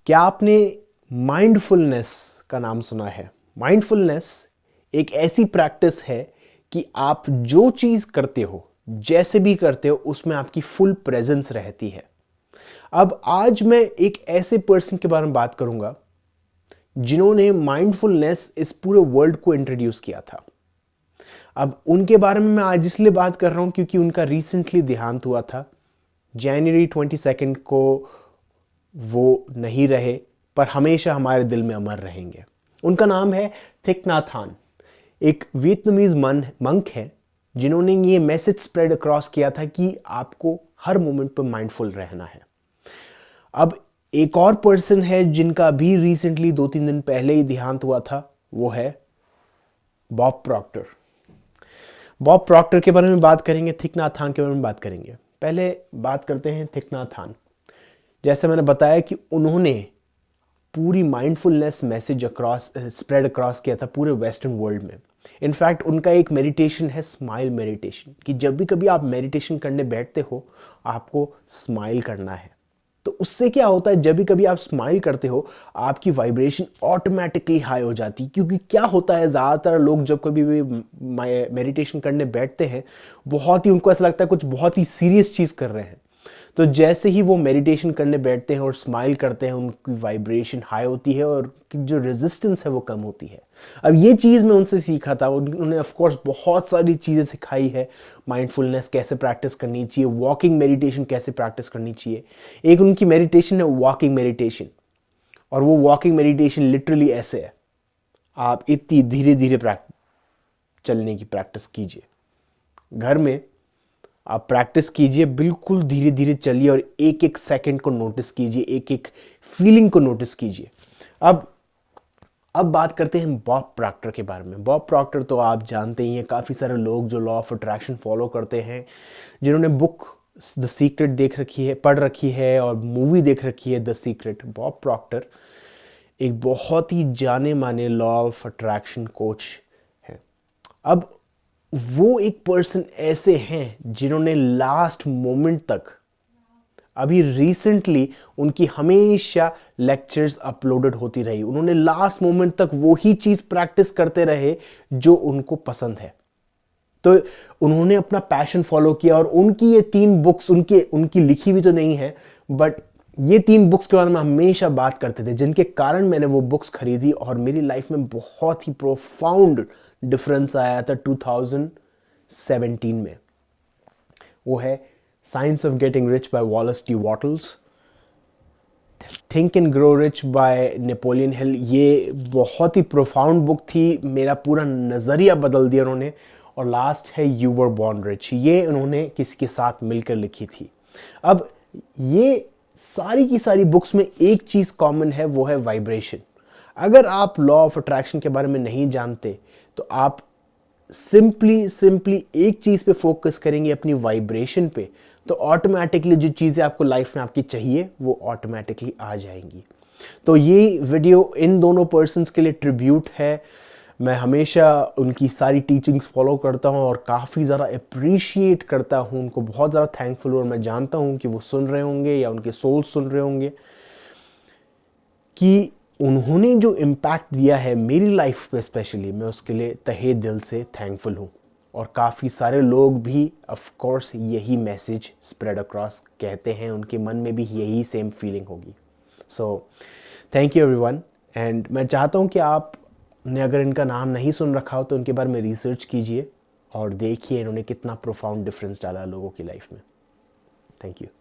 क्या आपने माइंडफुलनेस का नाम सुना है? माइंडफुलनेस एक ऐसी प्रैक्टिस है कि आप जो चीज करते हो, जैसे भी करते हो, उसमें आपकी फुल प्रेजेंस रहती है। अब आज मैं एक ऐसे पर्सन के बारे में बात करूंगा जिन्होंने माइंडफुलनेस इस पूरे वर्ल्ड को इंट्रोड्यूस किया था। अब उनके बारे में मैं आज इसलिए बात कर रहा हूं क्योंकि उनका रिसेंटली देहांत हुआ था। जनवरी 22 को वो नहीं रहे, पर हमेशा हमारे दिल में अमर रहेंगे। उनका नाम है थिक नैत हान। एक वियतनामीज मंक है जिन्होंने ये मैसेज स्प्रेड अक्रॉस किया था कि आपको हर मोमेंट पर माइंडफुल रहना है। अब एक और पर्सन है जिनका भी रिसेंटली 2-3 दिन पहले ही देहांत हुआ था, वो है बॉब प्रॉक्टर। बॉब प्रॉक्टर के बारे में बात करेंगे, थिक नैत हान के बारे में बात करेंगे। पहले बात करते हैं थिक नैत हान। जैसे मैंने बताया कि उन्होंने पूरी माइंडफुलनेस मैसेज स्प्रेड अक्रॉस किया था पूरे वेस्टर्न वर्ल्ड में। इनफैक्ट उनका एक मेडिटेशन है स्माइल मेडिटेशन, कि जब भी कभी आप मेडिटेशन करने बैठते हो आपको स्माइल करना है। तो उससे क्या होता है, जब भी कभी आप स्माइल करते हो आपकी वाइब्रेशन ऑटोमेटिकली हाई हो जाती है। क्योंकि क्या होता है, ज़्यादातर लोग जब कभी भी मेडिटेशन करने बैठते हैं, बहुत ही उनको ऐसा लगता है कुछ बहुत ही सीरियस चीज़ कर रहे हैं। तो जैसे ही वो मेडिटेशन करने बैठते हैं और स्माइल करते हैं, उनकी वाइब्रेशन हाई होती है और जो रेजिस्टेंस है वो कम होती है। अब ये चीज़ मैं उनसे सीखा था। उन्होंने ऑफ कोर्स बहुत सारी चीज़ें सिखाई है, माइंडफुलनेस कैसे प्रैक्टिस करनी चाहिए, वॉकिंग मेडिटेशन कैसे प्रैक्टिस करनी चाहिए। एक उनकी मेडिटेशन है वॉकिंग मेडिटेशन, और वो वॉकिंग मेडिटेशन लिटरली ऐसे है, आप इतनी धीरे धीरे चलने की प्रैक्टिस कीजिए। घर में आप प्रैक्टिस कीजिए, बिल्कुल धीरे धीरे चलिए और एक एक सेकंड को नोटिस कीजिए, एक एक फीलिंग को नोटिस कीजिए। अब बात करते हैं बॉब प्रॉक्टर के बारे में। बॉब प्रॉक्टर तो आप जानते ही हैं, काफ़ी सारे लोग जो लॉ ऑफ अट्रैक्शन फॉलो करते हैं, जिन्होंने बुक द सीक्रेट देख रखी है, पढ़ रखी है, और मूवी देख रखी है द सीक्रेट। बॉब प्रॉक्टर एक बहुत ही जाने माने लॉ ऑफ अट्रैक्शन कोच हैं। अब वो एक पर्सन ऐसे हैं जिन्होंने लास्ट मोमेंट तक, अभी रिसेंटली उनकी हमेशा लेक्चर्स अपलोडेड होती रही, उन्होंने लास्ट मोमेंट तक वो ही चीज प्रैक्टिस करते रहे जो उनको पसंद है। तो उन्होंने अपना पैशन फॉलो किया, और उनकी ये 3 बुक्स, उनकी लिखी हुई तो नहीं है, बट ये 3 बुक्स के बारे में हमेशा बात करते थे, जिनके कारण मैंने वो बुक्स खरीदी और मेरी लाइफ में बहुत ही प्रोफाउंड डिफरेंस आया था 2017 में। वो है science of getting rich by Wallace D Wattles, think and grow rich by Napoleon Hill. ये बहुत ही प्रोफाउंड बुक थी, मेरा पूरा नज़रिया बदल दिया उन्होंने। और लास्ट है यू वर बॉर्न रिच, ये उन्होंने किसी के साथ मिलकर लिखी थी। अब ये सारी की सारी बुक्स में एक चीज़ कॉमन है, वो है वाइब्रेशन। अगर आप लॉ ऑफ अट्रैक्शन के बारे में नहीं जानते तो आप सिंपली एक चीज़ पे फोकस करेंगे, अपनी वाइब्रेशन पे, तो ऑटोमेटिकली जो चीज़ें आपको लाइफ में आपकी चाहिए वो ऑटोमेटिकली आ जाएंगी। तो ये वीडियो इन दोनों पर्सन्स के लिए ट्रिब्यूट है। मैं हमेशा उनकी सारी टीचिंग्स फॉलो करता हूँ और काफ़ी ज़्यादा अप्रिशिएट करता हूँ, उनको बहुत ज़्यादा थैंकफुल हूँ। और मैं जानता हूँ कि वो सुन रहे होंगे या उनके सोल सुन रहे होंगे, कि उन्होंने जो इम्पैक्ट दिया है मेरी लाइफ पे स्पेशली, मैं उसके लिए तहे दिल से थैंकफुल हूँ। और काफ़ी सारे लोग भी ऑफ कोर्स यही मैसेज स्प्रेड अक्रॉस कहते हैं, उनके मन में भी यही सेम फीलिंग होगी। So thank you everyone. And मैं चाहता हूँ कि आपने अगर इनका नाम नहीं सुन रखा हो तो उनके बारे में रिसर्च कीजिए और देखिए इन्होंने कितना प्रोफाउंड डिफरेंस डाला लोगों की लाइफ में। Thank you.